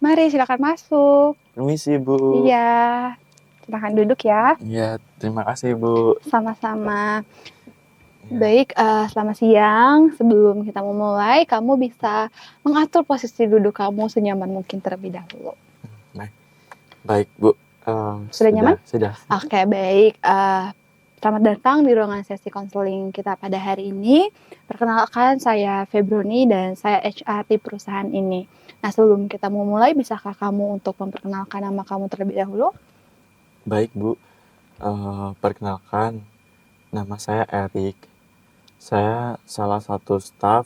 Mari silakan masuk. Permisi, Bu. Iya, silakan duduk ya. Iya, terima kasih, Bu. Sama-sama. Ya, Baik, selamat siang. Sebelum kita memulai, kamu bisa mengatur posisi duduk kamu senyaman mungkin terlebih dahulu. baik, Bu. Sudah nyaman? Sudah. Oke, baik. Selamat datang di ruangan sesi konseling kita pada hari ini. Perkenalkan, saya Febroni dan saya HR di perusahaan ini. Nah, sebelum kita memulai, bisakah kamu untuk memperkenalkan nama kamu terlebih dahulu? Baik, Bu. Perkenalkan, nama saya Erik. Saya salah satu staf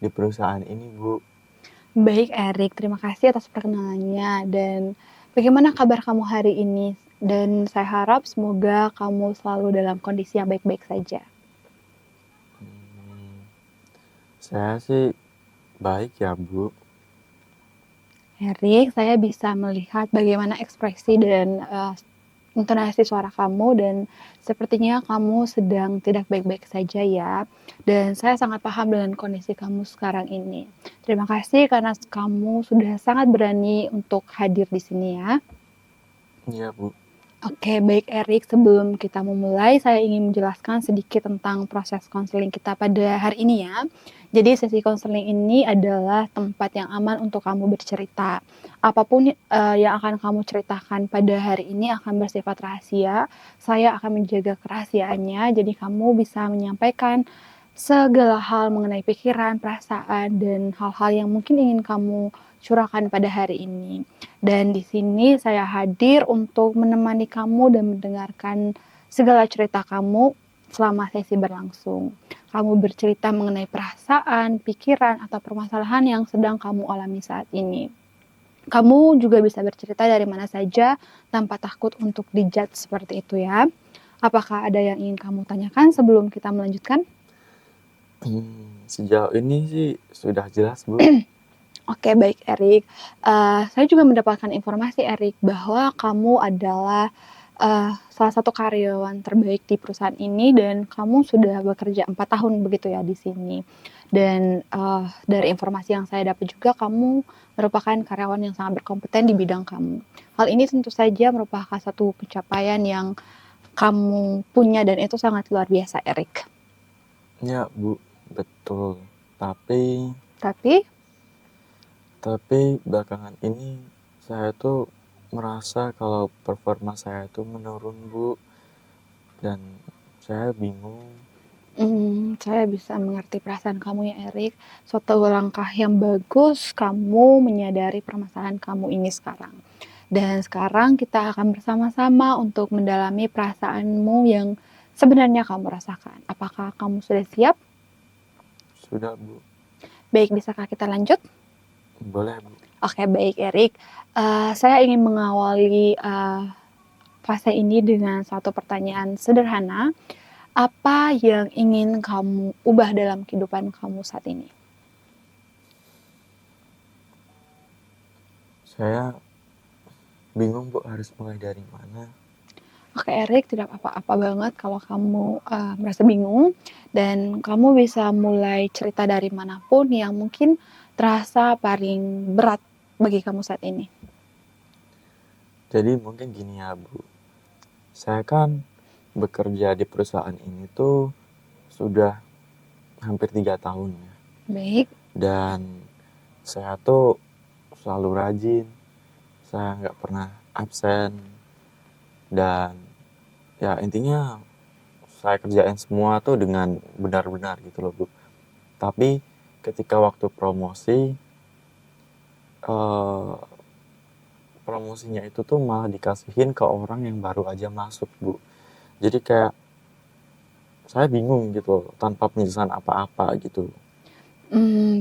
di perusahaan ini, Bu. Baik, Erik. Terima kasih atas perkenalannya. Dan bagaimana kabar kamu hari ini? Dan saya harap semoga kamu selalu dalam kondisi yang baik-baik saja. Saya sih baik ya, Bu. Erik, saya bisa melihat bagaimana ekspresi dan intonasi suara kamu dan sepertinya kamu sedang tidak baik-baik saja ya. Dan saya sangat paham dengan kondisi kamu sekarang ini. Terima kasih karena kamu sudah sangat berani untuk hadir di sini ya. Iya, Bu. Oke, baik Erik. Sebelum kita memulai, saya ingin menjelaskan sedikit tentang proses konseling kita pada hari ini ya. Jadi sesi konseling ini adalah tempat yang aman untuk kamu bercerita. Apapun yang akan kamu ceritakan pada hari ini akan bersifat rahasia. Saya akan menjaga kerahasiaannya, jadi kamu bisa menyampaikan segala hal mengenai pikiran, perasaan, dan hal-hal yang mungkin ingin kamu curahkan pada hari ini. Dan di sini saya hadir untuk menemani kamu dan mendengarkan segala cerita kamu selama sesi berlangsung. Kamu bercerita mengenai perasaan, pikiran, atau permasalahan yang sedang kamu alami saat ini. Kamu juga bisa bercerita dari mana saja tanpa takut untuk dijudge seperti itu ya. Apakah ada yang ingin kamu tanyakan sebelum kita melanjutkan? Sejauh ini sih sudah jelas, Bu. Oke, baik Erik. Saya juga mendapatkan informasi Erik bahwa kamu adalah salah satu karyawan terbaik di perusahaan ini dan kamu sudah bekerja 4 tahun begitu ya di sini. Dan dari informasi yang saya dapat juga kamu merupakan karyawan yang sangat berkompeten di bidang kamu. Hal ini tentu saja merupakan satu pencapaian yang kamu punya dan itu sangat luar biasa Erik. Ya, Bu. Betul. Tapi belakangan ini saya tuh merasa kalau performa saya tuh menurun, Bu. Dan saya bingung. Saya bisa mengerti perasaan kamu ya Erik. Suatu langkah yang bagus kamu menyadari permasalahan kamu ini sekarang. Dan sekarang kita akan bersama-sama untuk mendalami perasaanmu yang sebenarnya kamu rasakan. Apakah kamu sudah siap? Sudah, Bu. Baik, bisakah kita lanjut? Boleh, Bu. Oke, baik Erik. Saya ingin mengawali fase ini dengan satu pertanyaan sederhana. Apa yang ingin kamu ubah dalam kehidupan kamu saat ini? Saya bingung, Bu, harus mulai dari mana. Oke Erik, tidak apa-apa banget kalau kamu merasa bingung dan kamu bisa mulai cerita dari manapun yang mungkin terasa paling berat bagi kamu saat ini. Jadi mungkin gini ya, Bu. Saya kan bekerja di perusahaan ini tuh sudah hampir 3 tahun ya. Baik, Dan saya tuh selalu rajin. Saya nggak pernah absen. Dan ya intinya saya kerjain semua tuh dengan benar-benar gitu loh, Bu. Tapi ketika waktu promosi, promosinya itu tuh malah dikasihin ke orang yang baru aja masuk, Bu. Jadi kayak saya bingung gitu tanpa penjelasan apa-apa gitu.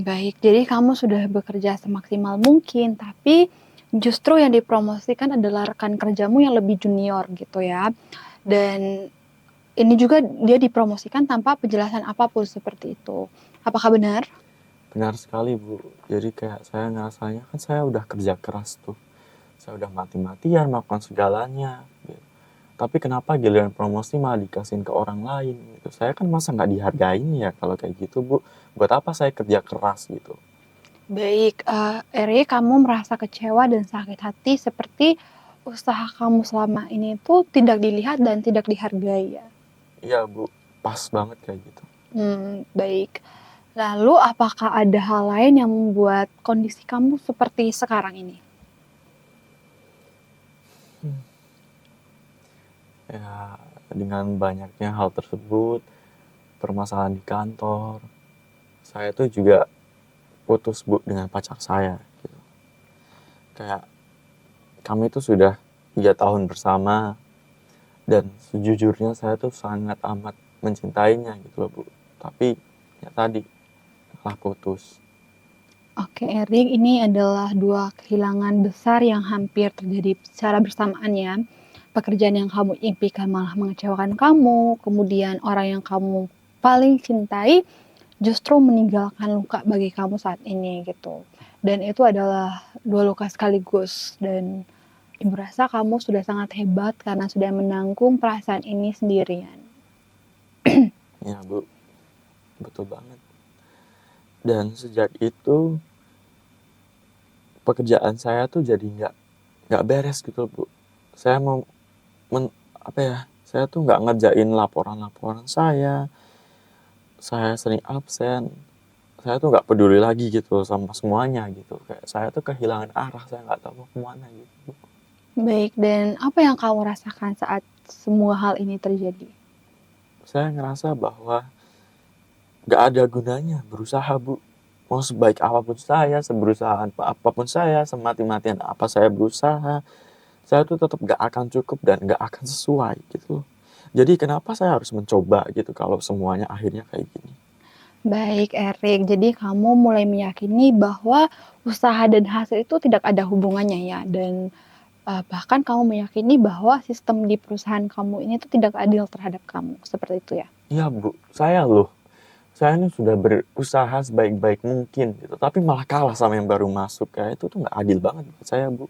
baik. Jadi kamu sudah bekerja semaksimal mungkin, tapi justru yang dipromosikan adalah rekan kerjamu yang lebih junior gitu ya. Dan ini juga dia dipromosikan tanpa penjelasan apapun seperti itu. Apakah benar? Benar sekali, Bu. Jadi kayak saya ngerasanya kan saya udah kerja keras tuh. Saya udah mati-matian melakukan segalanya. Gitu. Tapi kenapa giliran promosi malah dikasihin ke orang lain gitu. Saya kan masa nggak dihargain ya kalau kayak gitu, Bu. Buat apa saya kerja keras gitu. Baik, Erik, kamu merasa kecewa dan sakit hati seperti usaha kamu selama ini tuh tidak dilihat dan tidak dihargai ya? Iya Bu, pas banget kayak gitu. Baik. Lalu apakah ada hal lain yang membuat kondisi kamu seperti sekarang ini? Ya, dengan banyaknya hal tersebut, permasalahan di kantor, saya tuh juga putus Bu dengan pacar saya gitu. Kayak kami tuh sudah 3 tahun bersama dan sejujurnya saya tuh sangat amat mencintainya gitu loh Bu. Tapi ya tadi malah putus. Oke, Erik, ini adalah dua kehilangan besar yang hampir terjadi secara bersamaan ya. Pekerjaan yang kamu impikan malah mengecewakan kamu, kemudian orang yang kamu paling cintai justru meninggalkan luka bagi kamu saat ini gitu. Dan itu adalah dua luka sekaligus dan ibu rasa kamu sudah sangat hebat karena sudah menanggung perasaan ini sendirian. Ya Bu, betul banget. Dan sejak itu pekerjaan saya tuh jadi nggak beres gitu loh Bu. Saya mau apa ya? Saya tuh nggak ngerjain laporan-laporan saya sering absen, saya tuh nggak peduli lagi gitu sama semuanya gitu. Kayak saya tuh kehilangan arah, saya nggak tahu mau kemana gitu. Baik, dan apa yang kamu rasakan saat semua hal ini terjadi? Saya ngerasa bahwa nggak ada gunanya berusaha Bu. Mau sebaik apapun saya, seberusaha apapun saya, semati-matian apa saya berusaha, saya tuh tetap nggak akan cukup dan nggak akan sesuai gitu. Jadi kenapa saya harus mencoba gitu kalau semuanya akhirnya kayak gini? Baik, Erik. Jadi kamu mulai meyakini bahwa usaha dan hasil itu tidak ada hubungannya ya, dan bahkan kamu meyakini bahwa sistem di perusahaan kamu ini tuh tidak adil terhadap kamu, seperti itu ya? Iya Bu, saya ini sudah berusaha sebaik-baik mungkin gitu, tapi malah kalah sama yang baru masuk. Kayak itu tuh nggak adil banget buat saya Bu.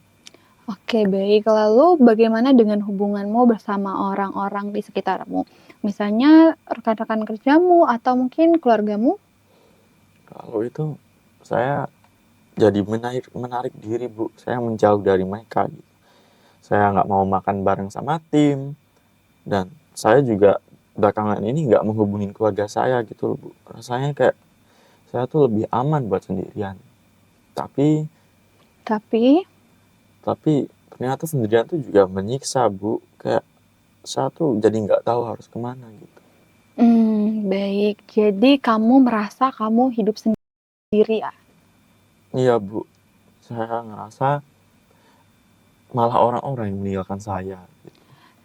Oke, baik. Lalu bagaimana dengan hubunganmu bersama orang-orang di sekitarmu? Misalnya rekan-rekan kerjamu atau mungkin keluargamu? Kalau itu saya jadi menarik diri Bu, saya menjauh dari mereka gitu. Saya nggak mau makan bareng sama tim, dan saya juga belakangan ini nggak menghubungin keluarga saya gitu loh Bu. Rasanya kayak saya tuh lebih aman buat sendirian. Tapi Tapi tapi ternyata sendirian tuh juga menyiksa Bu. Kayak saya tuh jadi nggak tahu harus kemana gitu. Baik. Jadi kamu merasa kamu hidup sendiri ya? Iya Bu, saya ngerasa malah orang-orang yang meninggalkan saya.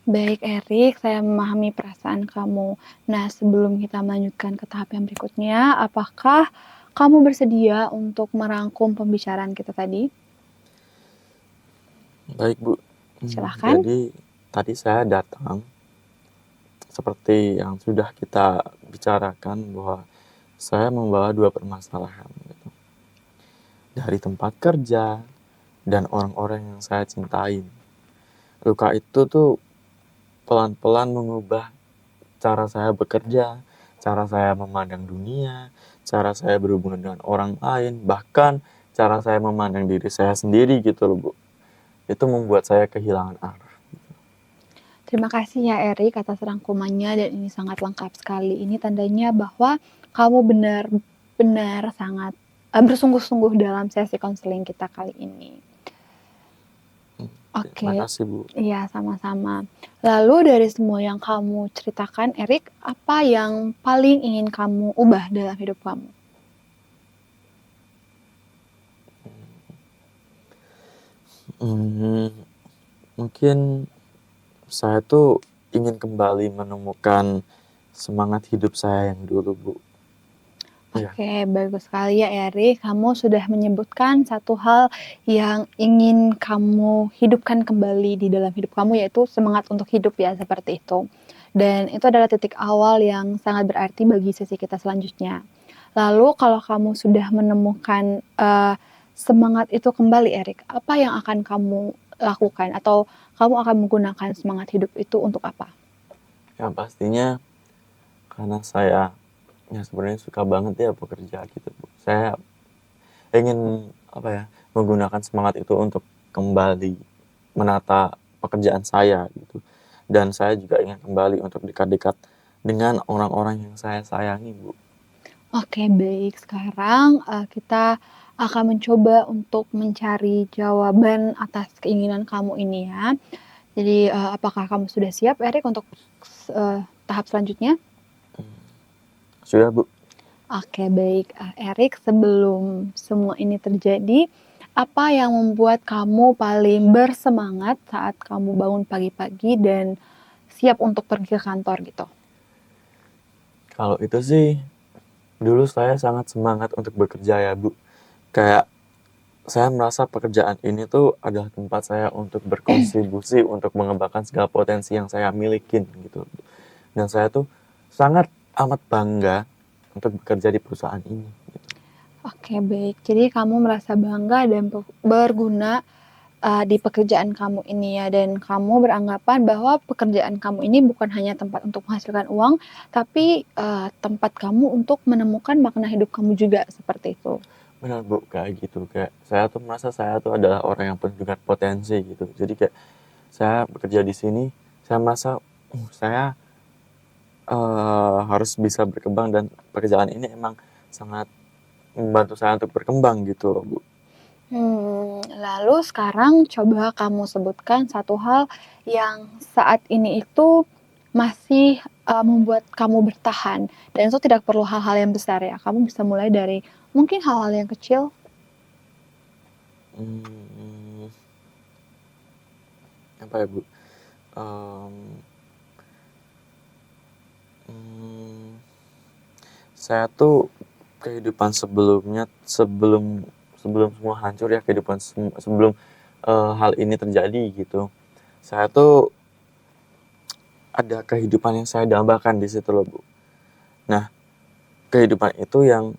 Baik, Erik, saya memahami perasaan kamu. Nah, sebelum kita melanjutkan ke tahap yang berikutnya, apakah kamu bersedia untuk merangkum pembicaraan kita tadi? Baik Bu, Silahkan. jadi tadi saya datang seperti yang sudah kita bicarakan bahwa saya membawa dua permasalahan gitu. Dari tempat kerja dan orang-orang yang saya cintai. Luka itu tuh pelan-pelan mengubah cara saya bekerja, cara saya memandang dunia, cara saya berhubungan dengan orang lain, bahkan cara saya memandang diri saya sendiri gitu loh Bu. Itu membuat saya kehilangan arah. Terima kasih ya, Erik, atas rangkumannya dan ini sangat lengkap sekali. Ini tandanya bahwa kamu benar-benar sangat bersungguh-sungguh dalam sesi konseling kita kali ini. Terima Oke, kasih Bu. iya sama-sama. Lalu dari semua yang kamu ceritakan, Erik, apa yang paling ingin kamu ubah dalam hidup kamu? Mungkin saya tuh ingin kembali menemukan semangat hidup saya yang dulu Bu. Iya. Oke, bagus sekali ya, Erik. Kamu sudah menyebutkan satu hal yang ingin kamu hidupkan kembali di dalam hidup kamu, yaitu semangat untuk hidup ya, seperti itu. Dan itu adalah titik awal yang sangat berarti bagi sesi kita selanjutnya. Lalu kalau kamu sudah menemukan, semangat itu kembali, Erik, apa yang akan kamu lakukan? Atau kamu akan menggunakan semangat hidup itu untuk apa? Yang pastinya karena saya ya sebenarnya suka banget ya bekerja gitu Bu. ingin apa ya, menggunakan semangat itu untuk kembali menata pekerjaan saya gitu. Dan saya juga ingin kembali untuk dekat-dekat dengan orang-orang yang saya sayangi, Bu. Oke, baik. Sekarang, kita akan mencoba untuk mencari jawaban atas keinginan kamu ini ya. Jadi, apakah kamu sudah siap, Erik, untuk tahap selanjutnya? Sudah, Bu. Oke, baik. Erik, sebelum semua ini terjadi, apa yang membuat kamu paling bersemangat saat kamu bangun pagi-pagi dan siap untuk pergi ke kantor gitu? Kalau itu sih, dulu saya sangat semangat untuk bekerja ya, Bu. Kayak saya merasa pekerjaan ini tuh adalah tempat saya untuk berkontribusi untuk mengembangkan segala potensi yang saya milikin gitu. Dan saya tuh sangat amat bangga untuk bekerja di perusahaan ini gitu. Oke, baik. Jadi kamu merasa bangga dan berguna, di pekerjaan kamu ini ya, dan kamu beranggapan bahwa pekerjaan kamu ini bukan hanya tempat untuk menghasilkan uang, tapi, tempat kamu untuk menemukan makna hidup kamu juga, seperti itu. Benar, Bu, kayak gitu. Kayak saya tuh merasa saya tuh adalah orang yang penuh dengan potensi gitu. Jadi kayak saya bekerja di sini, saya merasa saya harus bisa berkembang dan pekerjaan ini emang sangat membantu saya untuk berkembang gitu loh, Bu. Lalu sekarang coba kamu sebutkan satu hal yang saat ini itu masih, membuat kamu bertahan, dan itu tidak perlu hal-hal yang besar ya, kamu bisa mulai dari mungkin hal-hal yang kecil. Mmm, apa ya, Bu, mmm mmm, saya tuh kehidupan sebelumnya sebelum sebelum semua hancur ya, kehidupan sebelum, hal ini terjadi gitu, saya tuh ada kehidupan yang saya dambakan di situ loh, Bu. Nah, kehidupan itu yang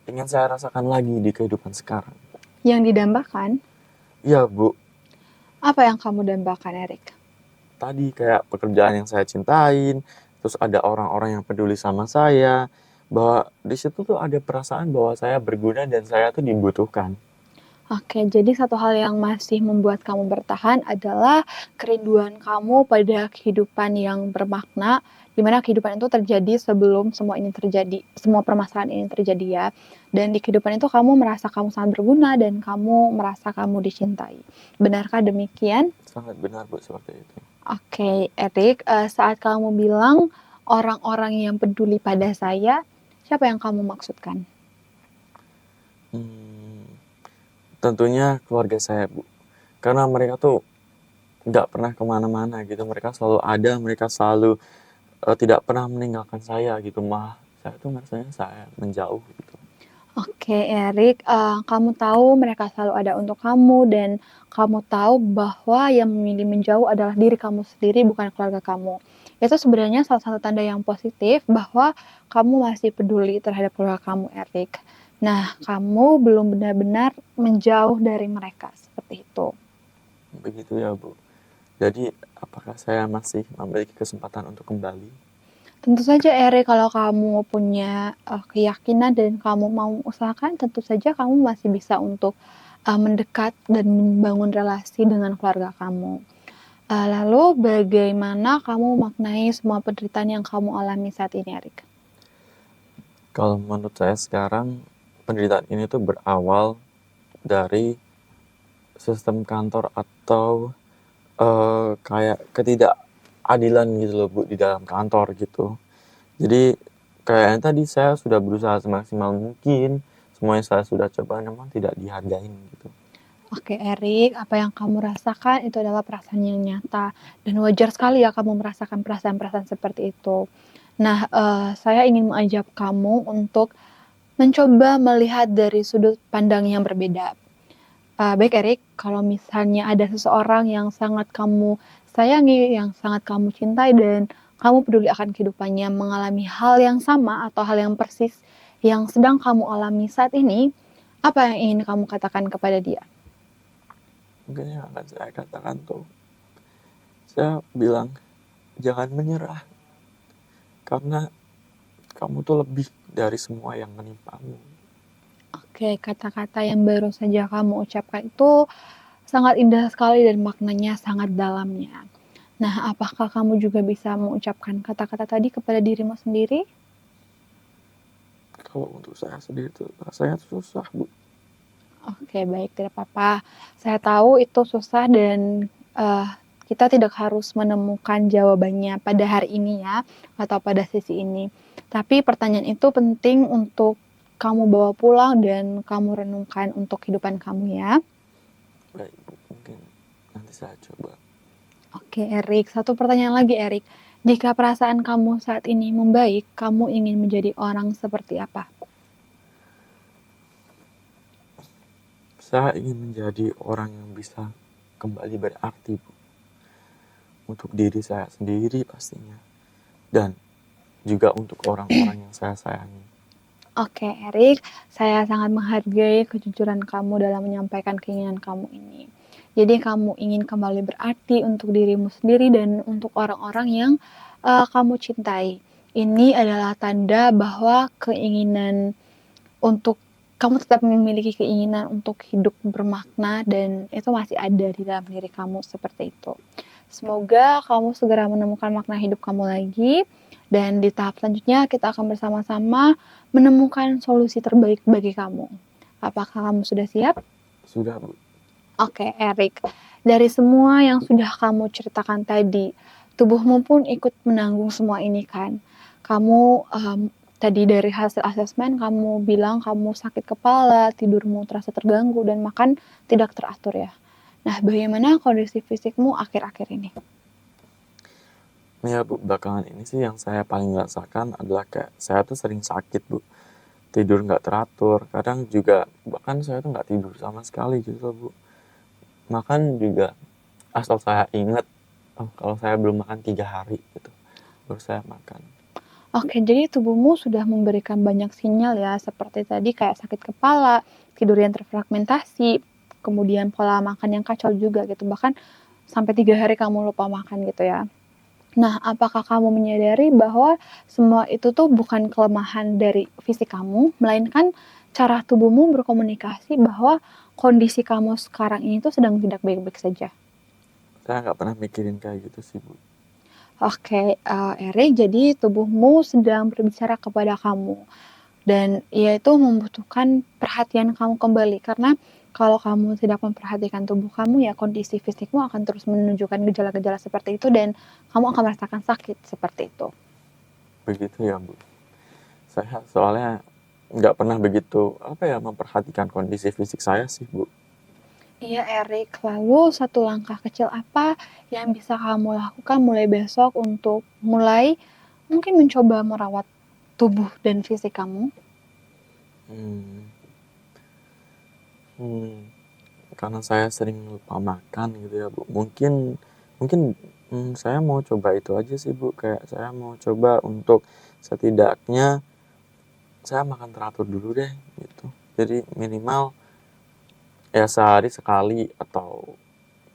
ingin saya rasakan lagi di kehidupan sekarang. Yang didambakan? Iya, Bu. Apa yang kamu dambakan, Erik? Tadi kayak pekerjaan yang saya cintain, terus ada orang-orang yang peduli sama saya, bahwa di situ tuh ada perasaan bahwa saya berguna dan saya tuh dibutuhkan. Oke, jadi satu hal yang masih membuat kamu bertahan adalah kerinduan kamu pada kehidupan yang bermakna, di mana kehidupan itu terjadi sebelum semua ini terjadi, semua permasalahan ini terjadi ya. Dan di kehidupan itu kamu merasa kamu sangat berguna dan kamu merasa kamu dicintai. Benarkah demikian? Sangat benar, Bu, seperti itu. Oke, Erik, saat kamu bilang orang-orang yang peduli pada saya, siapa yang kamu maksudkan? Mmm, tentunya keluarga saya, Bu. Karena mereka tuh nggak pernah kemana mana gitu, mereka selalu ada, mereka selalu, tidak pernah meninggalkan saya gitu, malah saya tuh ngerasanya saya menjauh gitu. Oke, Erik, kamu tahu mereka selalu ada untuk kamu dan kamu tahu bahwa yang memilih menjauh adalah diri kamu sendiri, bukan keluarga kamu. Itu sebenarnya salah satu tanda yang positif bahwa kamu masih peduli terhadap keluarga kamu, Erik. Nah, kamu belum benar-benar menjauh dari mereka, seperti itu. Begitu ya, Bu. Jadi apakah saya masih memiliki kesempatan untuk kembali? Tentu saja, Erik, kalau kamu punya, keyakinan dan kamu mau usahakan, tentu saja kamu masih bisa untuk, mendekat dan membangun relasi dengan keluarga kamu. Lalu bagaimana kamu maknai semua penderitaan yang kamu alami saat ini, Erik? Kalau menurut saya sekarang, penderitaan ini tuh berawal dari sistem kantor atau, kayak ketidakadilan gitu loh, Bu, di dalam kantor gitu. Jadi kayaknya tadi saya sudah berusaha semaksimal mungkin, semuanya saya sudah coba namun tidak dihargain gitu. Oke, Erik, apa yang kamu rasakan itu adalah perasaan yang nyata dan wajar sekali ya kamu merasakan perasaan-perasaan seperti itu. Nah, saya ingin mengajak kamu untuk mencoba melihat dari sudut pandang yang berbeda. Baik, Erik, kalau misalnya ada seseorang yang sangat kamu sayangi, yang sangat kamu cintai, dan kamu peduli akan kehidupannya, mengalami hal yang sama atau hal yang persis yang sedang kamu alami saat ini, apa yang ingin kamu katakan kepada dia? Mungkin yang akan saya katakan tuh, saya bilang, "Jangan menyerah, karena kamu tuh lebih dari semua yang menimpamu." Oke, kata-kata yang baru saja kamu ucapkan itu sangat indah sekali dan maknanya sangat dalamnya. Nah, apakah kamu juga bisa mengucapkan kata-kata tadi kepada dirimu sendiri? Kalau untuk saya sendiri tuh rasanya tuh susah, Bu. Oke, baik, tidak apa-apa. Saya tahu itu susah dan kita tidak harus menemukan jawabannya pada hari ini ya, atau pada sesi ini. Tapi pertanyaan itu penting untuk kamu bawa pulang dan kamu renungkan untuk kehidupan kamu ya. Baik, Bu. Mungkin nanti saya coba. Oke, Erik. Satu pertanyaan lagi, Erik. Jika perasaan kamu saat ini membaik, kamu ingin menjadi orang seperti apa? Saya ingin menjadi orang yang bisa kembali berarti, Bu. Untuk diri saya sendiri pastinya. Dan juga untuk orang-orang yang saya sayangi. Oke, Erik, saya sangat menghargai kejujuran kamu dalam menyampaikan keinginan kamu ini. Jadi kamu ingin kembali berarti untuk dirimu sendiri dan untuk orang-orang yang kamu cintai. Ini adalah tanda bahwa keinginan untuk kamu tetap memiliki keinginan untuk hidup bermakna dan itu masih ada di dalam diri kamu seperti itu. Semoga kamu segera menemukan makna hidup kamu lagi dan di tahap selanjutnya kita akan bersama-sama menemukan solusi terbaik bagi kamu. Apakah kamu sudah siap? Sudah, Bu. Oke, Erik. Dari semua yang sudah kamu ceritakan tadi, tubuhmu pun ikut menanggung semua ini kan? Kamu tadi dari hasil asesmen kamu bilang kamu sakit kepala, tidurmu terasa terganggu, dan makan tidak teratur ya. Nah, bagaimana kondisi fisikmu akhir-akhir ini? Ya, Bu, belakangan ini sih yang saya paling rasakan adalah kayak saya tuh sering sakit, Bu. Tidur nggak teratur. Kadang juga bahkan saya tuh nggak tidur sama sekali gitu, Bu. Makan juga asal saya ingat, oh, kalau saya belum makan 3 hari gitu, baru saya makan. Oke, jadi tubuhmu sudah memberikan banyak sinyal ya, seperti tadi kayak sakit kepala, tidur yang terfragmentasi, kemudian pola makan yang kacau juga gitu, bahkan sampai 3 hari kamu lupa makan gitu ya. Nah, apakah kamu menyadari bahwa semua itu tuh bukan kelemahan dari fisik kamu, melainkan cara tubuhmu berkomunikasi bahwa kondisi kamu sekarang ini tuh sedang tidak baik-baik saja? Saya nggak pernah mikirin kayak gitu sih, Bu. Oke, Erik, jadi tubuhmu sedang berbicara kepada kamu dan ia itu membutuhkan perhatian kamu kembali karena kalau kamu tidak memperhatikan tubuh kamu ya kondisi fisikmu akan terus menunjukkan gejala-gejala seperti itu dan kamu akan merasakan sakit seperti itu. Begitu ya, Bu. Saya soalnya nggak pernah begitu, memperhatikan kondisi fisik saya sih, Bu. Iya, Erik. Lalu satu langkah kecil apa yang bisa kamu lakukan mulai besok untuk mulai mungkin mencoba merawat tubuh dan fisik kamu? Hmm, hmm, karena saya sering lupa makan gitu ya, Bu. Mungkin mungkin saya mau coba itu aja sih, Bu. Kayak saya mau coba untuk setidaknya saya makan teratur dulu deh gitu. Jadi minimal ya sehari sekali atau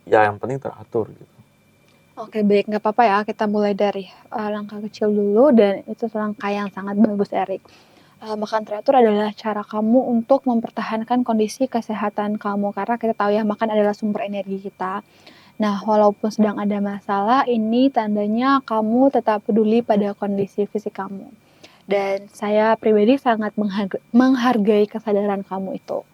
ya yang penting teratur gitu. Oke, baik, nggak apa-apa ya. Kita mulai dari langkah kecil dulu dan itu langkah yang sangat bagus, Erik. Makan teratur adalah cara kamu untuk mempertahankan kondisi kesehatan kamu karena kita tahu ya makan adalah sumber energi kita. Nah, walaupun sedang ada masalah, ini tandanya kamu tetap peduli pada kondisi fisik kamu. Dan saya pribadi sangat menghargai kesadaran kamu itu.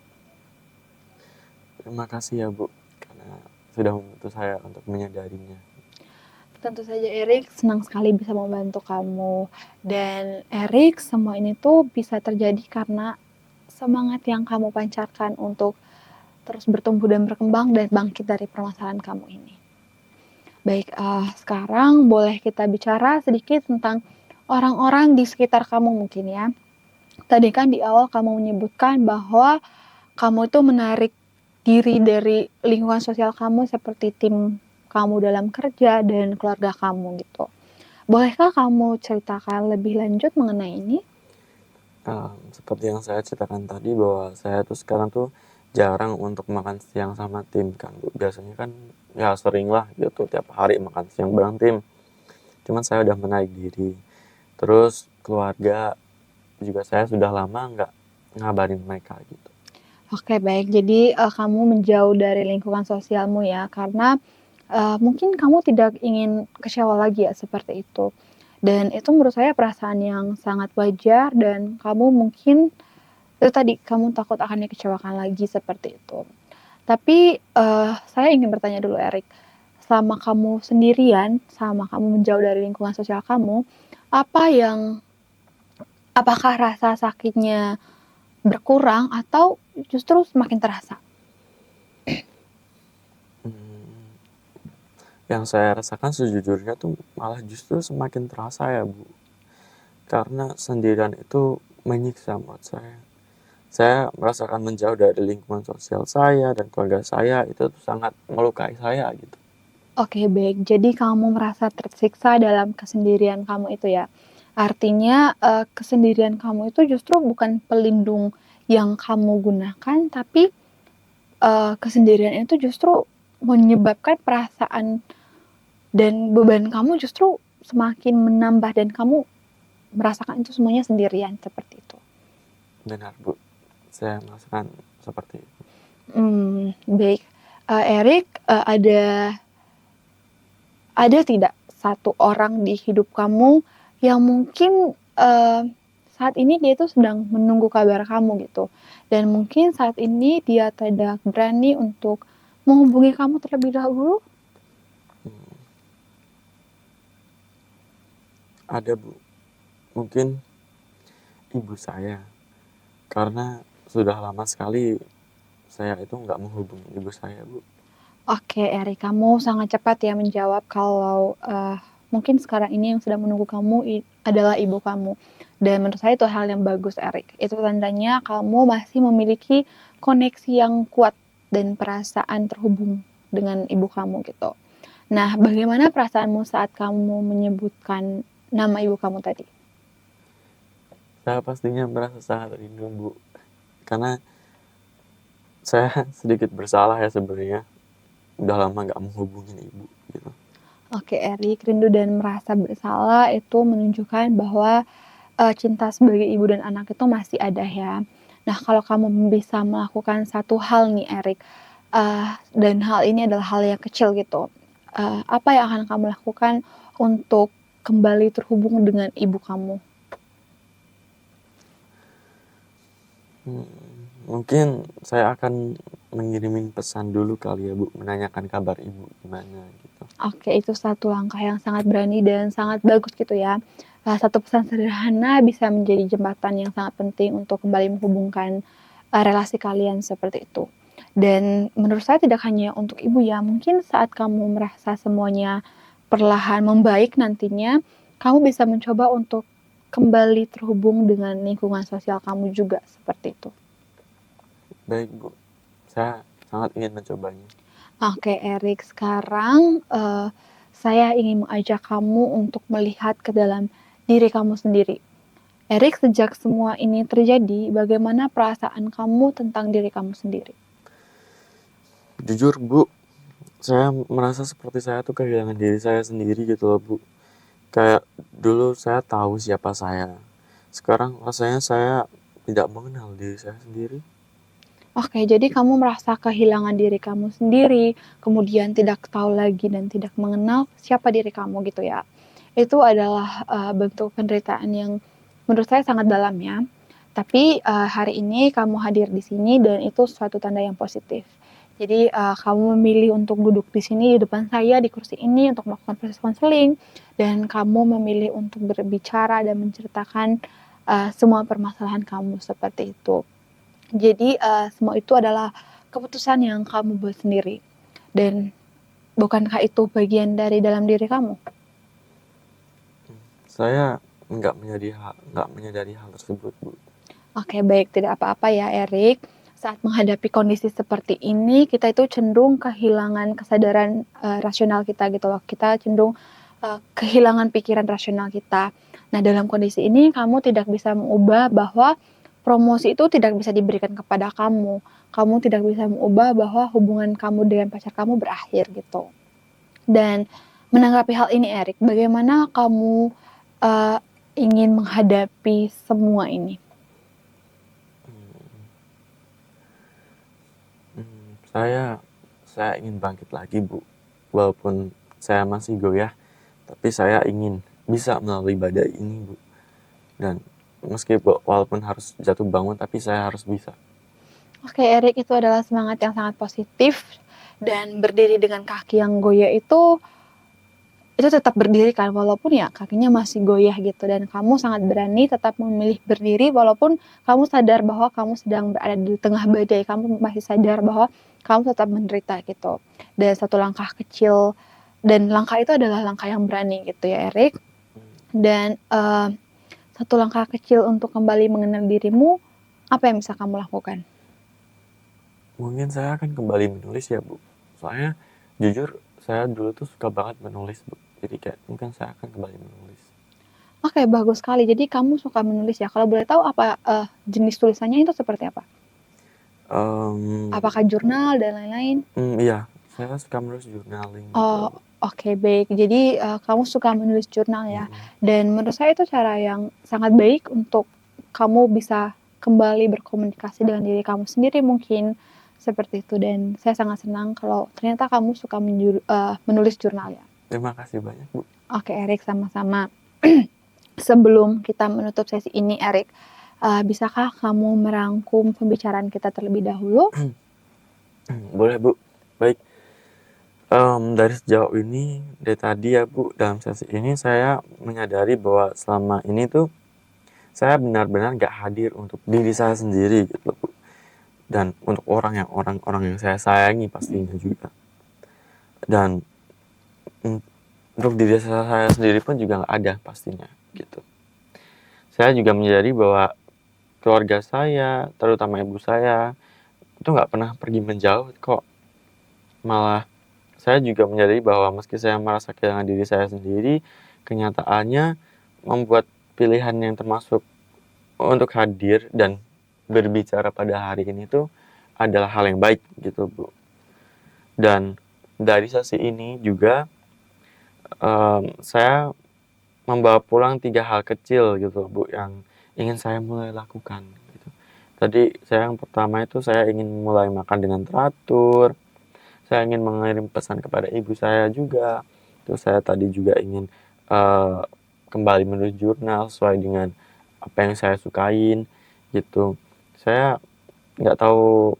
Terima kasih ya, Bu, karena sudah membantu saya untuk menyadarinya. Tentu saja Erik, senang sekali bisa membantu kamu. Dan Erik, semua ini tuh bisa terjadi karena semangat yang kamu pancarkan untuk terus bertumbuh dan berkembang dan bangkit dari permasalahan kamu ini. Baik, sekarang boleh kita bicara sedikit tentang orang-orang di sekitar kamu mungkin ya. Tadi kan di awal kamu menyebutkan bahwa kamu itu menarik diri dari lingkungan sosial kamu seperti tim kamu dalam kerja dan keluarga kamu gitu. Bolehkah kamu ceritakan lebih lanjut mengenai ini? Seperti yang saya ceritakan tadi bahwa saya tuh sekarang tuh jarang untuk makan siang sama tim kan, Bu. Biasanya kan ya sering lah gitu tiap hari makan siang bareng tim. Cuman saya udah menarik diri. Terus keluarga juga saya sudah lama nggak ngabarin mereka gitu. Oke, baik. Jadi, kamu menjauh dari lingkungan sosialmu ya, karena, mungkin kamu tidak ingin kecewa lagi ya, seperti itu. Dan itu menurut saya perasaan yang sangat wajar dan kamu mungkin itu tadi, kamu takut akan dikecewakan lagi, seperti itu. Tapi, saya ingin bertanya dulu, Erik. Selama kamu sendirian, selama kamu menjauh dari lingkungan sosial kamu, apa yang apakah rasa sakitnya berkurang atau justru semakin terasa? Mmm, yang saya rasakan sejujurnya tuh malah justru semakin terasa ya, Bu. Karena sendirian itu menyiksa buat saya. Saya merasakan menjauh dari lingkungan sosial saya dan keluarga saya itu tuh sangat melukai saya gitu. Oke, baik. Jadi kamu merasa tersiksa dalam kesendirian kamu itu ya? Artinya, kesendirian kamu itu justru bukan pelindung yang kamu gunakan, tapi, kesendirian itu justru menyebabkan perasaan dan beban kamu justru semakin menambah dan kamu merasakan itu semuanya sendirian, seperti itu. Benar, Bu. Saya merasakan seperti itu. Baik. Erik, ada tidak satu orang di hidup kamu yang mungkin, saat ini dia itu sedang menunggu kabar kamu gitu, dan mungkin saat ini dia tidak berani untuk menghubungi kamu terlebih dahulu? Mmm, ada, Bu. Mungkin ibu saya, karena sudah lama sekali saya itu nggak menghubungi ibu saya, Bu. Oke, Erik, kamu sangat cepat ya menjawab kalau, mungkin sekarang ini yang sedang menunggu kamu adalah ibu kamu. Dan menurut saya itu hal yang bagus, Erik. Itu tandanya kamu masih memiliki koneksi yang kuat dan perasaan terhubung dengan ibu kamu gitu. Nah, bagaimana perasaanmu saat kamu menyebutkan nama ibu kamu tadi? Saya pastinya merasa sangat rindu, Bu, karena saya sedikit bersalah ya sebenarnya, udah lama nggak menghubungin ibu gitu. Oke, Erik, rindu dan merasa bersalah itu menunjukkan bahwa cinta sebagai ibu dan anak itu masih ada ya. Nah, kalau kamu bisa melakukan satu hal nih, Erik, dan hal ini adalah hal yang kecil gitu, apa yang akan kamu lakukan untuk kembali terhubung dengan ibu kamu? Mungkin saya akan mengirimin pesan dulu kali ya, Bu, menanyakan kabar ibu gimana gitu. Oke, itu satu langkah yang sangat berani dan sangat bagus gitu ya. Satu pesan sederhana bisa menjadi jembatan yang sangat penting untuk kembali menghubungkan, relasi kalian seperti itu. Dan menurut saya tidak hanya untuk ibu ya, mungkin saat kamu merasa semuanya perlahan membaik nantinya, kamu bisa mencoba untuk kembali terhubung dengan lingkungan sosial kamu juga, seperti itu. Baik, Bu, saya sangat ingin mencobanya. Oke, Erik, sekarang, saya ingin mengajak kamu untuk melihat ke dalam diri kamu sendiri. Erik, sejak semua ini terjadi, bagaimana perasaan kamu tentang diri kamu sendiri? Jujur, Bu, saya merasa seperti saya tuh kehilangan diri saya sendiri gitu loh, Bu. Kayak dulu saya tahu siapa saya, sekarang rasanya saya tidak mengenal diri saya sendiri. Oke, jadi kamu merasa kehilangan diri kamu sendiri, kemudian tidak tahu lagi dan tidak mengenal siapa diri kamu gitu ya. Itu adalah, bentuk penderitaan yang menurut saya sangat dalam ya. Tapi, hari ini kamu hadir di sini dan itu suatu tanda yang positif. Jadi, kamu memilih untuk duduk di sini di depan saya di kursi ini untuk melakukan proses konseling dan kamu memilih untuk berbicara dan menceritakan, semua permasalahan kamu seperti itu. Jadi, semua itu adalah keputusan yang kamu buat sendiri dan bukankah itu bagian dari dalam diri kamu? Saya nggak menyadari hal tersebut, Bu. Oke, baik, tidak apa-apa ya, Erik. Saat menghadapi kondisi seperti ini, kita itu cenderung kehilangan kesadaran, rasional kita gitu loh. Kita cenderung, kehilangan pikiran rasional kita. Nah, dalam kondisi ini kamu tidak bisa mengubah bahwa promosi itu tidak bisa diberikan kepada kamu. Kamu tidak bisa mengubah bahwa hubungan kamu dengan pacar kamu berakhir gitu. Dan menanggapi hal ini, Erik, bagaimana kamu, eee, ingin menghadapi semua ini? Mmm, saya ingin bangkit lagi, Bu. Walaupun saya masih goyah, tapi saya ingin bisa melalui badai ini, Bu. Dan walaupun harus jatuh bangun, tapi saya harus bisa. Oke, Erik, itu adalah semangat yang sangat positif, dan berdiri dengan kaki yang goyah itu tetap berdiri kan, walaupun ya kakinya masih goyah gitu, dan kamu sangat berani tetap memilih berdiri walaupun kamu sadar bahwa kamu sedang berada di tengah badai, kamu masih sadar bahwa kamu tetap menderita gitu. Dan satu langkah kecil, dan langkah itu adalah langkah yang berani gitu ya, Erik. Dan satu langkah kecil untuk kembali mengenal dirimu, apa yang bisa kamu lakukan? Mungkin saya akan kembali menulis ya, Bu. Soalnya jujur saya dulu tuh suka banget menulis, Bu. Jadi kayak mungkin saya akan kembali menulis. Oke, bagus sekali. Jadi kamu suka menulis ya. Kalau boleh tahu apa jenis tulisannya itu seperti apa? Apakah jurnal dan lain-lain? Iya, saya suka menulis journaling gitu. Oh, oke, baik. Jadi kamu suka menulis jurnal ya. Dan menurut saya itu cara yang sangat baik untuk kamu bisa kembali berkomunikasi dengan diri kamu sendiri mungkin, seperti itu. Dan saya sangat senang kalau ternyata kamu suka menulis jurnal ya. Terima kasih banyak, Bu. Oke, Erik, sama-sama. Sebelum kita menutup sesi ini, Erik, bisakah kamu merangkum pembicaraan kita terlebih dahulu? Boleh, Bu. Baik. Dari sejauh ini, dari tadi ya, Bu, dalam sesi ini saya menyadari bahwa selama ini tuh saya benar-benar gak hadir untuk diri saya sendiri gitu, Bu. Dan untuk orang-orang yang saya sayangi pastinya juga. Dan untuk diri saya sendiri pun juga gak ada pastinya gitu. Saya juga menyadari bahwa keluarga saya, terutama ibu saya, itu gak pernah pergi menjauh kok. Malah saya juga menyadari bahwa meski saya merasa kehilangan diri saya sendiri, kenyataannya membuat pilihan yang termasuk untuk hadir dan berbicara pada hari ini tuh adalah hal yang baik gitu, Bu. Dan dari sesi ini juga saya membawa pulang 3 hal kecil gitu, Bu, yang ingin saya mulai lakukan gitu. Tadi yang pertama itu saya ingin mulai makan dengan teratur. Saya ingin mengirim pesan kepada ibu saya juga. Terus saya tadi juga ingin kembali menulis jurnal sesuai dengan apa yang saya sukain gitu. Saya nggak tahu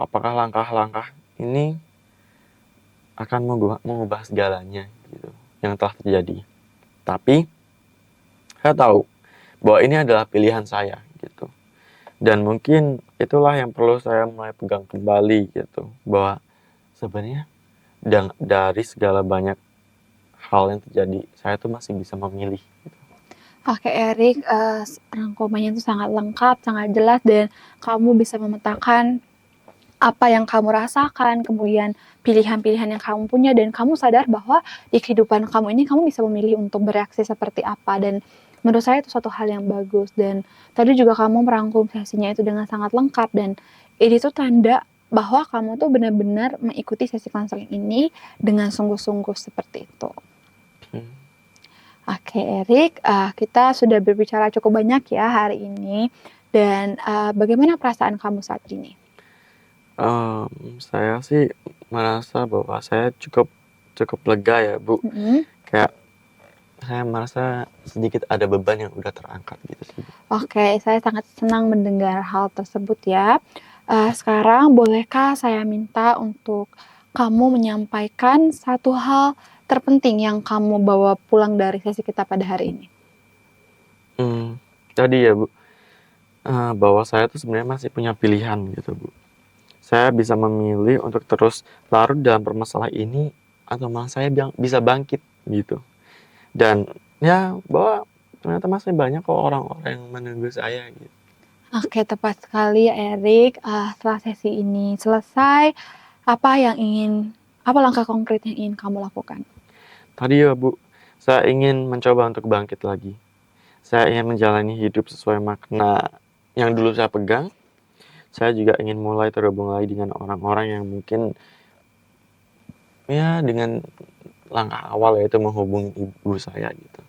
apakah langkah-langkah ini akan mengubah segalanya gitu yang telah terjadi. Tapi saya tahu bahwa ini adalah pilihan saya gitu. Dan mungkin itulah yang perlu saya mulai pegang kembali gitu, bahwa sebenarnya dari segala banyak hal yang terjadi, saya tuh masih bisa memilih gitu. Oke, Erik, rangkumannya itu sangat lengkap, sangat jelas, dan kamu bisa memetakan apa yang kamu rasakan, kemudian pilihan-pilihan yang kamu punya, dan kamu sadar bahwa di kehidupan kamu ini kamu bisa memilih untuk bereaksi seperti apa, dan menurut saya itu suatu hal yang bagus. Dan tadi juga kamu merangkum sesinya itu dengan sangat lengkap, dan ini tuh tanda bahwa kamu tuh benar-benar mengikuti sesi konseling ini dengan sungguh-sungguh seperti itu. Oke, Erik, kita sudah berbicara cukup banyak ya hari ini, dan bagaimana perasaan kamu saat ini? Saya sih merasa bahwa saya cukup lega ya, Bu. Kayak saya merasa sedikit ada beban yang udah terangkat gitu sih. Oke, saya sangat senang mendengar hal tersebut ya. Sekarang bolehkah saya minta untuk kamu menyampaikan satu hal terpenting yang kamu bawa pulang dari sesi kita pada hari ini? Tadi ya, Bu, bahwa saya tuh sebenarnya masih punya pilihan gitu, Bu. Saya bisa memilih untuk terus larut dalam permasalahan ini atau malah saya bisa bangkit gitu. Dan ya bahwa ternyata masih banyak kok orang-orang yang menunggu saya gitu. Oke, tepat sekali ya, Erik. Setelah sesi ini selesai, apa langkah konkret yang ingin kamu lakukan? Tadi ya, Bu, saya ingin mencoba untuk bangkit lagi. Saya ingin menjalani hidup sesuai makna yang dulu saya pegang. Saya juga ingin mulai terhubung lagi dengan orang-orang yang mungkin ya dengan langkah awal yaitu menghubungi ibu saya gitu.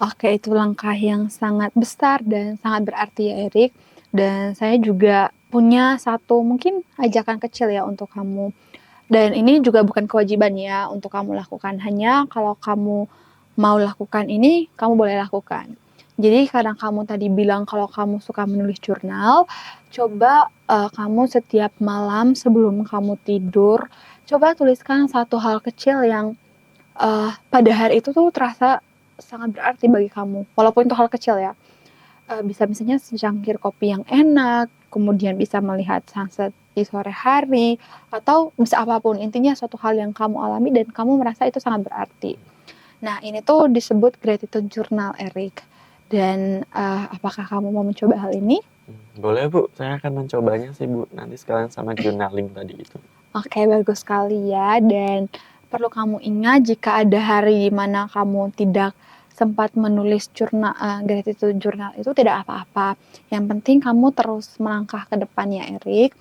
Oke, itu langkah yang sangat besar dan sangat berarti ya, Erik. Dan saya juga punya satu mungkin ajakan kecil ya untuk kamu. Dan ini juga bukan kewajiban ya untuk kamu lakukan. Hanya kalau kamu mau lakukan ini, kamu boleh lakukan. Jadi karena kamu tadi bilang kalau kamu suka menulis jurnal, coba kamu setiap malam sebelum kamu tidur, coba tuliskan satu hal kecil yang pada hari itu tuh terasa sangat berarti bagi kamu. Walaupun itu hal kecil ya. Bisa misalnya secangkir kopi yang enak, kemudian bisa melihat sunset di sore hari, atau bisa apapun. Intinya suatu hal yang kamu alami dan kamu merasa itu sangat berarti. Nah, ini tuh disebut gratitude journal, Erik. Dan apakah kamu mau mencoba hal ini? Boleh Bu, saya akan mencobanya sih Bu, nanti sekalian sama journaling tadi itu. Oke, bagus sekali ya. Dan perlu kamu ingat jika ada hari di mana kamu tidak sempat menulis gratitude journal itu tidak apa-apa. Yang penting kamu terus melangkah ke depannya, Erik.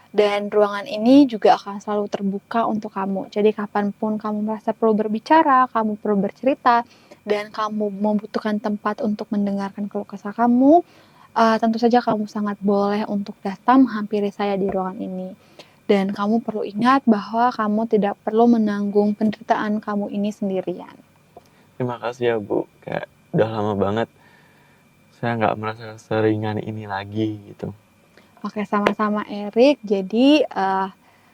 Dan ruangan ini juga akan selalu terbuka untuk kamu. Jadi kapanpun kamu merasa perlu berbicara, kamu perlu bercerita, dan kamu membutuhkan tempat untuk mendengarkan keluh kesah kamu, tentu saja kamu sangat boleh untuk datang menghampiri saya di ruangan ini. Dan kamu perlu ingat bahwa kamu tidak perlu menanggung penderitaan kamu ini sendirian. Terima kasih ya Bu, kayak udah lama banget saya nggak merasa seringan ini lagi gitu. Oke, sama-sama Erik. Jadi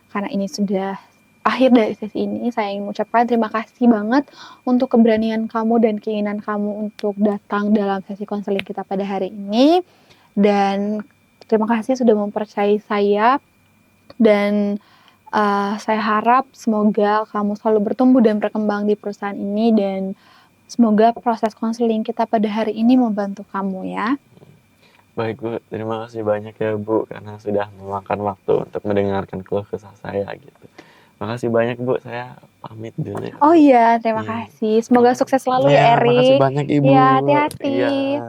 karena ini sudah akhir dari sesi ini, saya ingin mengucapkan terima kasih banget untuk keberanian kamu dan keinginan kamu untuk datang dalam sesi konseling kita pada hari ini. Dan terima kasih sudah mempercayai saya. Dan saya harap semoga kamu selalu bertumbuh dan berkembang di perusahaan ini, dan semoga proses konseling kita pada hari ini membantu kamu ya. Baik Bu, terima kasih banyak ya Bu, karena sudah meluangkan waktu untuk mendengarkan keluh kesah saya gitu. Makasih banyak Bu, saya pamit dulu ya. Oh iya, terima Iya. kasih. Semoga sukses selalu ya, Iya, makasih Erik. banyak Ibu. Iya, hati-hati. Iya.